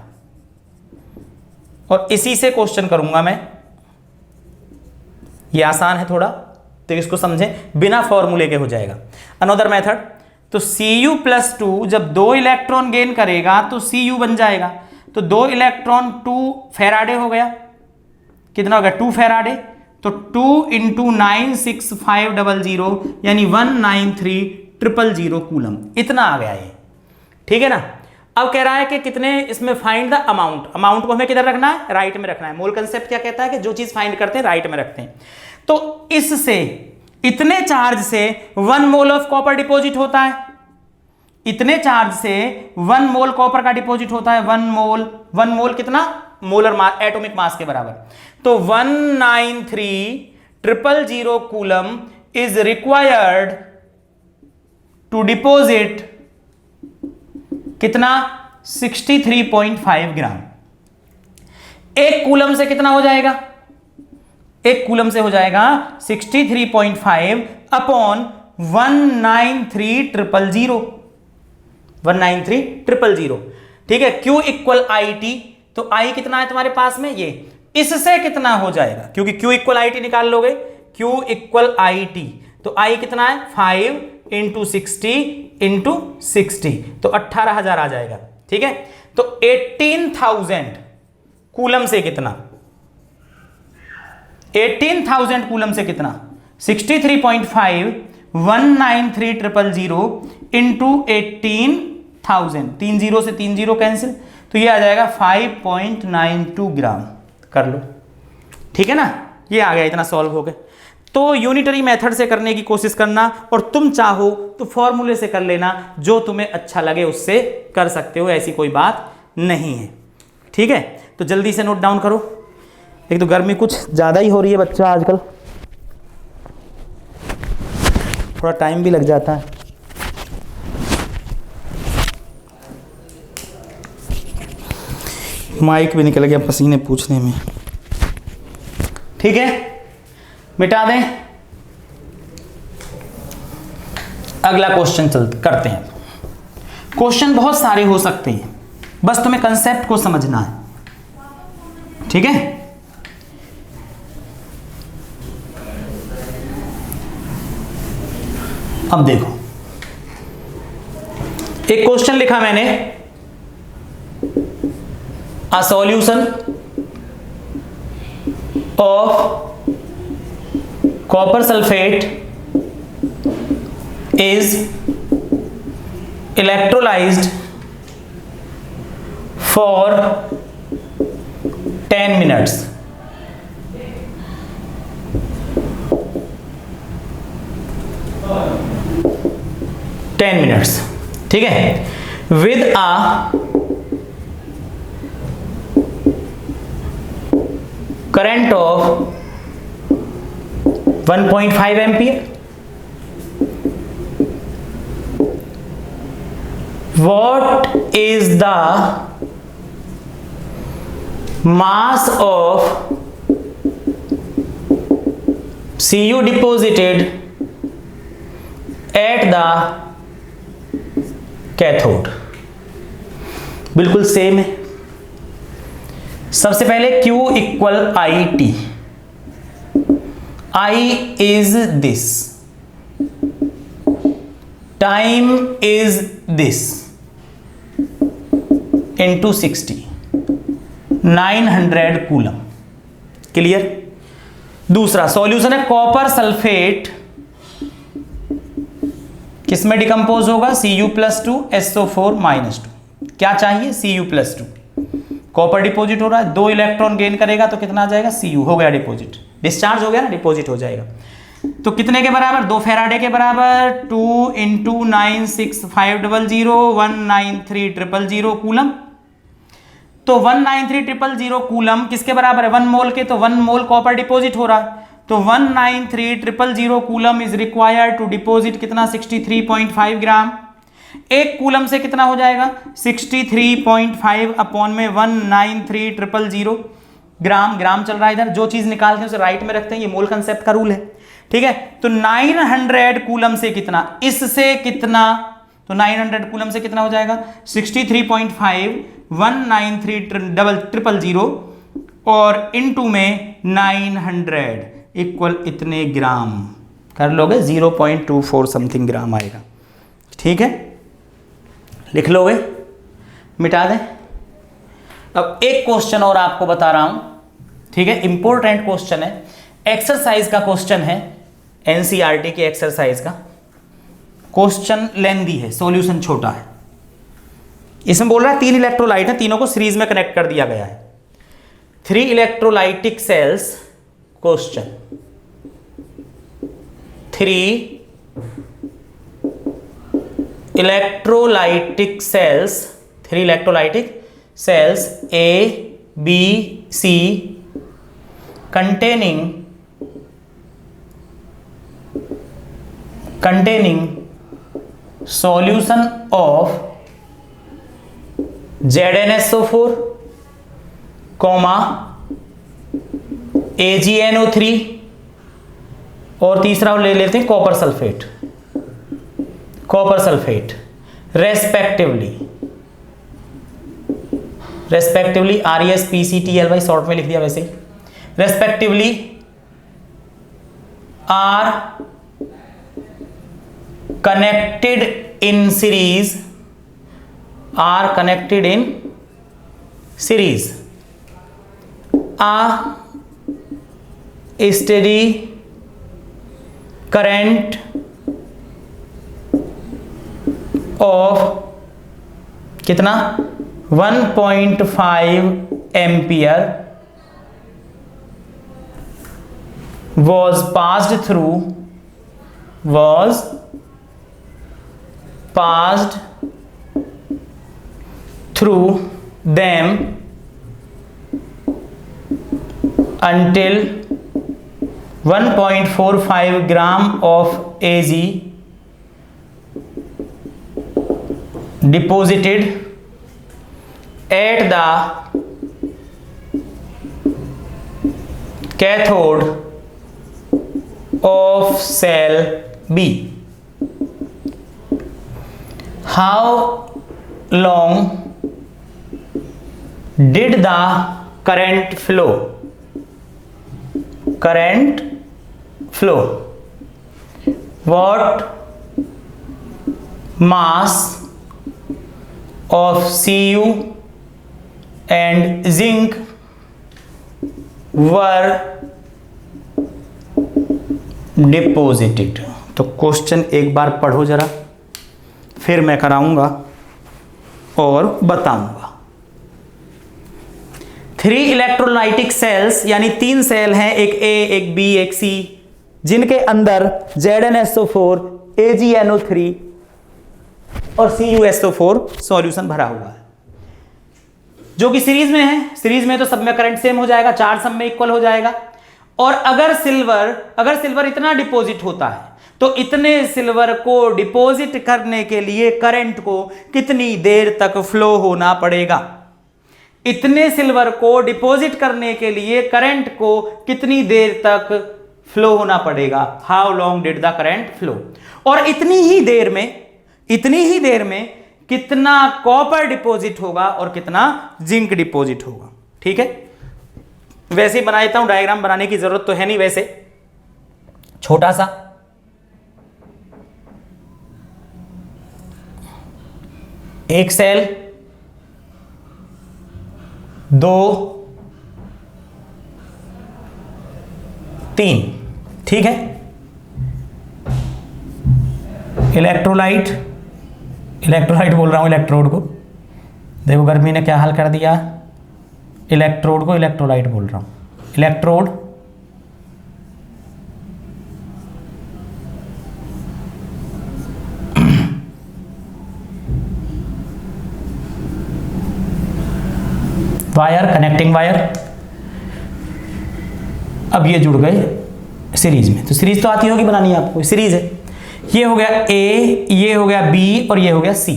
और इसी से क्वेश्चन करूंगा मैं। ये आसान है थोड़ा, तो इसको समझें, बिना फॉर्मूले के हो जाएगा। अनदर मेथड, तो Cu+2 जब 2 इलेक्ट्रॉन गेन करेगा तो Cu बन जाएगा, तो 2 इलेक्ट्रॉन 2 फेराडे हो गया, कितना हो गया 2 फेराडे, तो 2 इंटू 96500 यानी 193000 कूलम, इतना आ गया ये, ठीक है ना। अब कह रहा है कि कितने इसमें फाइंड द अमाउंट, अमाउंट को हमें किधर रखना है, राइट में रखना है। मोल कंसेप्ट क्या कहता है कि जो चीज फाइंड करते हैं राइट में रखते हैं। तो इससे इतने चार्ज से 1 मोल ऑफ कॉपर डिपॉजिट होता है, इतने चार्ज से 1 मोल कॉपर का डिपॉजिट होता है, 1 मोल कितना, मोलर मास, एटॉमिक मास के बराबर। तो 193000 coulomb is required to deposit कितना, 63.5 ग्राम। एक कूलम से कितना हो जाएगा, एक कूलम से हो जाएगा 63.5 अपॉन 193000, ठीक है। Q इक्वल IT, तो I कितना है तुम्हारे पास में, ये इससे कितना हो जाएगा, क्योंकि Q इक्वल IT निकाल लोगे, Q इक्वल IT, तो I कितना है 5 इंटू 60 इंटू 60, तो 18,000 आ जाएगा, ठीक है। तो 18,000 कूलम से कितना, 18,000 कूलम से कितना, 63.5 193000 इंटू 18,000, 3 0 से 3 0 कैंसिल, तो ये आ जाएगा 5.92 ग्राम, कर लो, ठीक है ना। ये आ गया, इतना सॉल्व हो गया। तो यूनिटरी मेथड से करने की कोशिश करना, और तुम चाहो तो फॉर्मूले से कर लेना, जो तुम्हें अच्छा लगे उससे कर सकते हो, ऐसी कोई बात नहीं है, ठीक है। तो जल्दी से नोट डाउन करो, एक तो गर्मी कुछ ज़्यादा ही हो रही है बच्चा आजकल, थोड़ा टाइम भी लग जाता है। माइक भी निकल गया पसीने पूछने में, ठीक है, मिटा दें। अगला क्वेश्चन करते हैं। क्वेश्चन बहुत सारे हो सकते हैं, बस तुम्हें कंसेप्ट को समझना है, ठीक है। अब देखो, एक क्वेश्चन लिखा मैंने, a solution of copper sulfate is electrolyzed for 10 minutes. ठीक है, with a current of 1.5 ampere. What is the mass of Cu deposited at the cathode? बिल्कुल सेम है। सबसे पहले Q equal I T, I is this, time is this, into 60, 900 coulomb. Clear? दूसरा solution है copper sulphate, किसमें decompose होगा? Cu+2 SO4 -2। क्या चाहिए? Cu+2। कॉपर डिपॉजिट हो रहा है, 2 इलेक्ट्रॉन गेन करेगा तो कितना आ जाएगा? Cu हो गया डिपॉजिट, डिस्चार्ज हो गया ना, डिपॉजिट हो जाएगा। तो कितने के बराबर? 2 फैराडे के बराबर, 2 × 96500 193000 कूलम। तो 193000 कूलम किसके बराबर है? 1 मोल के। तो 1 मोल कॉपर डिपॉजिट हो रहा है, तो 193000 coulomb is required to deposit कितना? 63.5 ग्राम। एक कूलम से कितना हो जाएगा? 63.5 अपॉन में 193000 ग्राम। ग्राम चल रहा है इधर, जो चीज निकालते हैं उसे राइट में रखते हैं, ये मोल कंसेप्ट का रूल है। ठीक है, तो 900 कूलम से कितना, इससे कितना, तो 900 कूलम से कितना हो जाएगा? 63.5 193000 और इनटू में 900 इक्वल इतने ग्राम कर लोगे, 0.24 समथिंग ग्राम आएगा। ठीक है, लिख लोगे, मिटा दें। अब एक क्वेश्चन और आपको बता रहा हूं, ठीक है, इंपॉर्टेंट क्वेश्चन है, एक्सरसाइज का क्वेश्चन है, एनसीईआरटी की एक्सरसाइज का क्वेश्चन। लेंदी है, सॉल्यूशन छोटा है। इसमें बोल रहा है 3 इलेक्ट्रोलाइट है, तीनों को सीरीज में कनेक्ट कर दिया गया है। 3 electrolytic cells question, 3 electrolytic cells, 3 electrolytic cells A, B, C containing solution of ZnSO4, AgNO3 और तीसरा ले लेते हैं copper sulphate respectively ReSPCtLy short में लिख दिया वैसे ही, respectively are connected in series, a steady current of कितना? 1.5 ampere was passed through them until 1.45 gram of Ag deposited at the cathode of cell B. How long did the current flow? What mass of Cu and zinc were deposited. तो question एक बार पढ़ो जरा, फिर मैं कराऊंगा और बताऊंगा। 3 electrolytic sales, यानी 3 सेल हैं, एक ए, एक बी, एक सी, जिनके अंदर ZnSO4, AgNO3 और CuSO4 सॉल्यूशन भरा हुआ है, जो कि सीरीज में है। सीरीज में तो सब में करंट सेम हो जाएगा, चार्ज सब में इक्वल हो जाएगा। और अगर सिल्वर इतना डिपॉजिट होता है तो इतने सिल्वर को डिपॉजिट करने के लिए करंट को कितनी देर तक फ्लो होना पड़ेगा? इतने सिल्वर को डिपॉजिट करने के लिए करंट को कितनी देर तक फ्लो होना पड़ेगा? How long did the current flow? और इतनी ही देर में कितना कॉपर डिपॉजिट होगा और कितना जिंक डिपॉजिट होगा। ठीक है, वैसे ही बना देता हूं, डायग्राम बनाने की जरूरत तो है नहीं, वैसे छोटा सा। एक सेल, 2, 3, ठीक है। इलेक्ट्रोलाइट बोल रहा हूं, इलेक्ट्रोड को। देखो गर्मी ने क्या हाल कर दिया, इलेक्ट्रोड को इलेक्ट्रोलाइट बोल रहा हूं। Electrode, wire, connecting wire. अब ये जुड़ गए सीरीज में, तो सीरीज तो आती होगी बनानी आपको, सीरीज है। ये हो गया ए, ये हो गया बी और ये हो गया सी।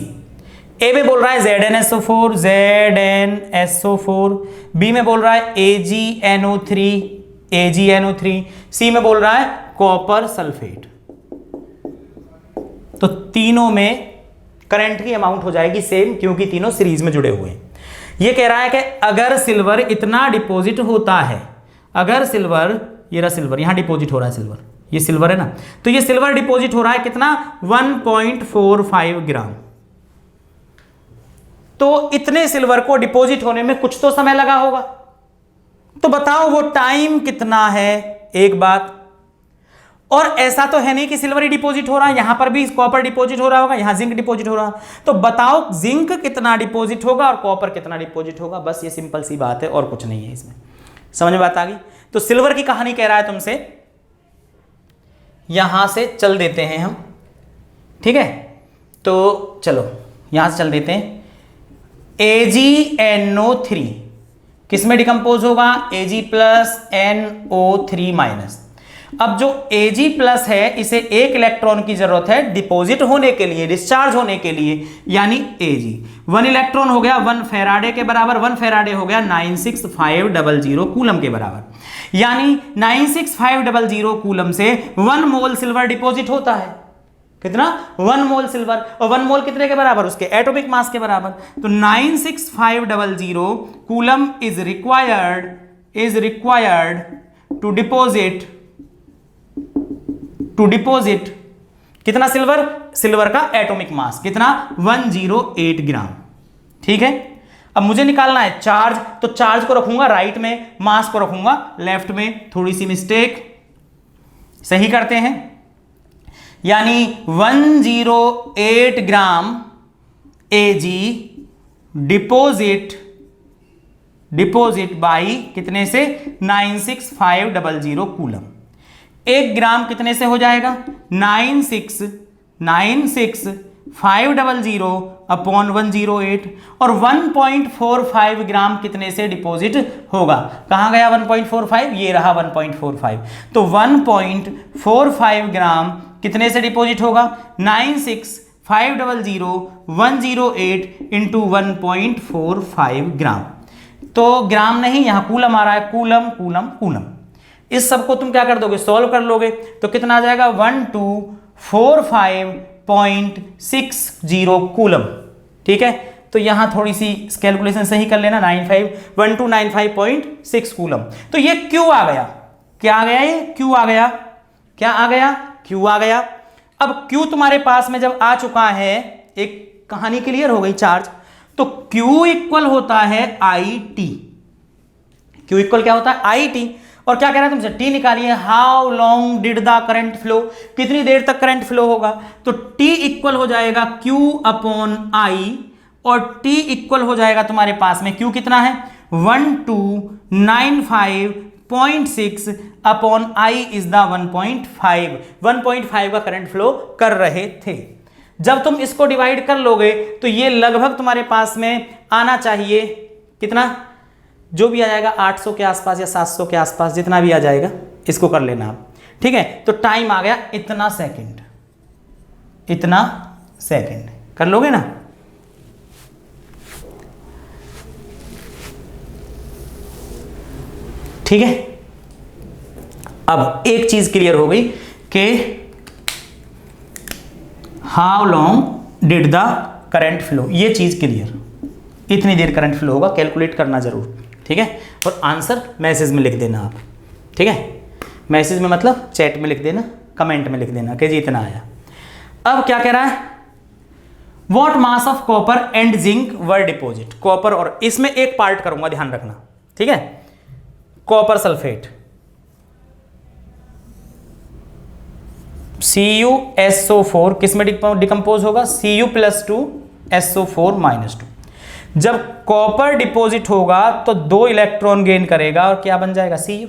ए में बोल रहा है ZnSO4, बी में बोल रहा है AgNO3, सी में बोल रहा है कॉपर सल्फेट। तो तीनों में करंट की अमाउंट हो जाएगी सेम, क्योंकि तीनों सीरीज में जुड़े हुए हैं। ये कह रहा है कि अगर सिल्वर इतना डिपॉजिट होता है, अगर सिल्वर, ये रहा सिल्वर, यहां डिपॉजिट हो रहा है सिल्वर, ये सिल्वर है ना, तो ये सिल्वर डिपॉजिट हो रहा है कितना? 1.45 ग्राम। तो इतने सिल्वर को डिपॉजिट होने में कुछ तो समय लगा होगा, तो बताओ वो टाइम कितना है? एक बात। और ऐसा तो है नहीं कि सिल्वर ही डिपॉजिट हो रहा है, यहां पर भी कॉपर डिपॉजिट हो रहा होगा, यहां जिंक डिपॉजिट हो रहा है। तो बताओ जिंक कितना डिपॉजिट होगा और कॉपर कितना डिपॉजिट होगा? बस ये सिंपल सी बात है और कुछ नहीं है इसमें। समझ में बात आ गई? तो सिल्वर की कहानी कह रहा है तुमसे, यहां से चल देते हैं हम, ठीक है। तो चलो यहां से चल देते हैं। AgNO3 किस में डिकम्पोज होगा? Ag plus NO3 minus. अब जो Ag+ है, इसे एक इलेक्ट्रॉन की जरूरत है डिपॉजिट होने के लिए, डिस्चार्ज होने के लिए, यानी Ag 1 इलेक्ट्रॉन हो गया 1 फेराडे के बराबर। 1 फेराडे हो गया 96500 कूलम के बराबर, यानी 96500 कूलम से 1 मोल सिल्वर डिपॉजिट होता है। कितना? 1 मोल सिल्वर। और 1 मोल कितने के बराबर? उसके एटॉमिक मास के बराबर। तो 96500 coulomb is required to deposit कितना सिल्वर? सिल्वर का एटॉमिक मास कितना? 108 ग्राम। ठीक है, अब मुझे निकालना है चार्ज, तो चार्ज को रखूंगा राइट में, मास को रखूंगा लेफ्ट में। थोड़ी सी मिस्टेक, सही करते हैं। यानी 108 ग्राम Ag डिपॉजिट बाई कितने से? 96500 कूलम। 1 ग्राम कितने से हो जाएगा? 96500 अपॉन 108। और 1.45 ग्राम कितने से डिपॉजिट होगा? कहां गया 1.45? ये रहा 1.45। तो 1.45 ग्राम कितने से डिपॉजिट होगा? 96500 108 इंटू 1.45 ग्राम। तो ग्राम नहीं, यहां कूलम आ रहा है, कूलम। इस सब को तुम क्या कर दोगे? सॉल्व कर लोगे, तो कितना आ जाएगा? 1245.60 कूलम। ठीक है, तो यहां थोड़ी सी कैलकुलेशन सही कर लेना, 1295.6 कूलम। तो ये क्यू आ गया। क्या आ गया? ये क्यू आ गया। क्या आ गया? क्यू आ गया। अब क्यू तुम्हारे पास में जब आ चुका है, एक कहानी क्लियर हो गई चार्ज, तो क्यू इक्वल होता है आई टी। क्यू इक्वल क्या होता है? I T. और क्या कह रहा है तुमसे, टी निकालिए, how long did the current flow, कितनी देर तक करंट फ्लो होगा, तो टी इक्वल हो जाएगा Q अपॉन आई, और टी इक्वल हो जाएगा तुम्हारे पास में Q कितना है 1295.6 अपॉन आई इज द 1.5 का करंट फ्लो कर रहे थे। जब तुम इसको डिवाइड कर लोगे तो ये लगभग तुम्हारे पास में आना चाहिए कितना, जो भी आ जाएगा 800 के आसपास या 700 के आसपास, जितना भी आ जाएगा इसको कर लेना आप, ठीक है। तो टाइम आ गया इतना सेकंड, इतना सेकंड कर लोगे ना। ठीक है, अब एक चीज क्लियर हो गई कि how long did the current flow, ये चीज क्लियर, इतनी देर करंट फ्लो होगा, कैलकुलेट करना जरूर, ठीक है। और आंसर मैसेज में लिख देना आप, ठीक है, मैसेज में मतलब चैट में लिख देना, कमेंट में लिख देना कि जी इतना आया। अब क्या कह रहा है, what mass of copper and zinc were deposit, copper, और इसमें एक पार्ट करूंगा ध्यान रखना, ठीक है, कॉपर सल्फेट CuSO4 किस में डिकम्पोज होगा, Cu+2SO4-2। जब कॉपर डिपॉजिट होगा तो 2 इलेक्ट्रॉन गेन करेगा और क्या बन जाएगा Cu,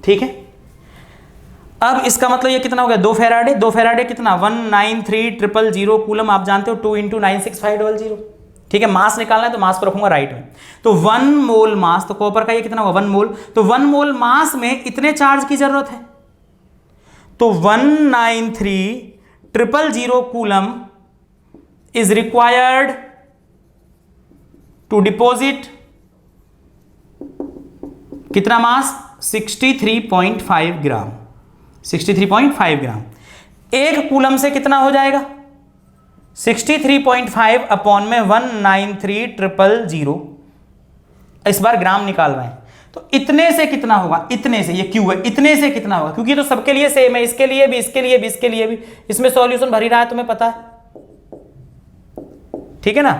ठीक है। अब इसका मतलब ये कितना हो गया, 2 फैराडे, 2 फैराडे कितना 193,000 कूलम, आप जानते हो 2 × 96500, ठीक है। मास निकालना है तो मास को रखूंगा राइट में, तो 1 मोल मास, तो कॉपर का ये कितना होगा 1 मोल, तो 1 मोल मास में इतने चार्ज की जरूरत है, तो 193,000 coulomb is required to deposit कितना मास 63.5 ग्राम, 63.5 ग्राम। एक कूलम से कितना हो जाएगा 63.5 अपॉन में 193,000, इस बार ग्राम निकाल रहे हैं, तो इतने से कितना होगा, इतने से, ये क्यू है, इतने से कितना होगा, क्योंकि तो सबके लिए सेम है, इसके लिए भी, इसके लिए भी, इसके लिए भी, इसमें सॉल्यूशन भर ही रहा है, तुम्हें पता है, ठीक है ना।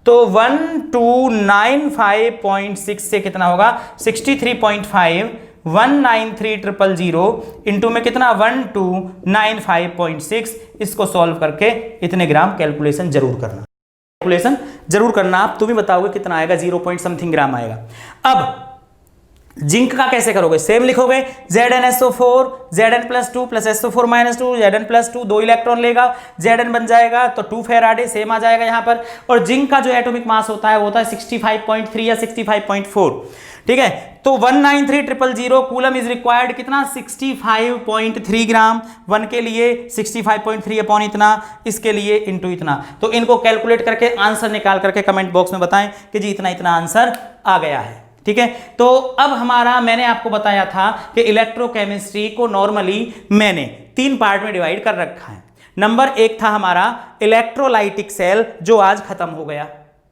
तो 1295.6 से कितना होगा 63.5, 193,000 इंटू में कितना 1295.6, इसको सॉल्व करके इतने ग्राम कैलकुलेशन जरूर करना, कैलकुलेशन जरूर करना। आप तुम ही बताओगे कितना आएगा, 0 पॉइंट समथिंग ग्राम आएगा। अब जिंक का कैसे करोगे, सेम लिखोगे ZnSO4 Zn+2 + SO4-2 Zn+2, 2 electron लेगा, Zn बन जाएगा तो 2 फैराडे, सेम आ जाएगा यहां पर। और जिंक का जो एटॉमिक मास होता है वो होता है 65.3 या 65.4, ठीक है। तो 193,000 कूलम इज रिक्वायर्ड कितना 65.3 ग्राम, 1 के लिए 65.3 अपॉन इतना, इसके लिए इंटू इतना। तो इनको कैलकुलेट करके आंसर निकाल करके कमेंट बॉक्स में बताएं कि जी इतना इतना आंसर आ गया है, ठीक है। तो अब हमारा, मैंने आपको बताया था कि इलेक्ट्रोकेमिस्ट्री को नॉर्मली मैंने 3 पार्ट में डिवाइड कर रखा है। नंबर 1 था हमारा इलेक्ट्रोलाइटिक सेल, जो आज खत्म हो गया,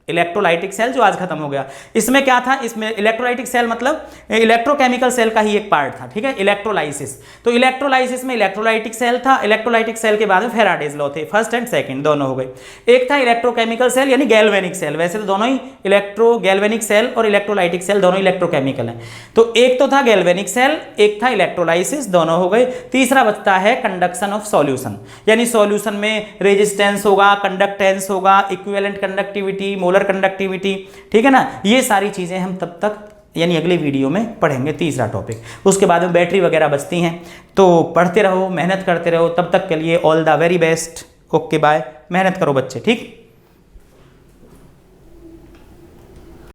इलेक्ट्रोलाइटिक सेल जो आज खत्म हो गया। इसमें क्या था, इसमें इलेक्ट्रोलाइटिक सेल मतलब इलेक्ट्रोकेमिकल सेल का ही एक पार्ट था, ठीक है, इलेक्ट्रोलाइसिस। तो इलेक्ट्रोलाइसिस में इलेक्ट्रोलाइटिक सेल था, इलेक्ट्रोलाइटिक सेल के बाद में फैराडेज लॉ थे, फर्स्ट एंड सेकंड दोनों हो गए। एक था इलेक्ट्रोकेमिकल सेल यानी गैल्वेनिक सेल, वैसे तो दोनों ही इलेक्ट्रो गैल्वेनिक सेल और इलेक्ट्रोलाइटिक सेल दोनों इलेक्ट्रोकेमिकल हैं। तो एक तो था गैल्वेनिक सेल, एक था इलेक्ट्रोलाइसिस, दोनों हो गए। तीसरा बचता है कंडक्शन ऑफ सॉल्यूशन, यानी सॉल्यूशन में रेजिस्टेंस होगा, कंडक्टेंस होगा, इक्विवेलेंट कंडक्टिविटी, मोलर कंडक्टिविटी, ठीक है ना। ये सारी चीजें हम तब तक यानी अगले वीडियो में पढ़ेंगे, तीसरा टॉपिक। उसके बाद में बैटरी वगैरह बचती हैं, तो पढ़ते रहो, मेहनत करते रहो। तब तक के लिए all the very best, okay bye, मेहनत करो बच्चे, ठीक।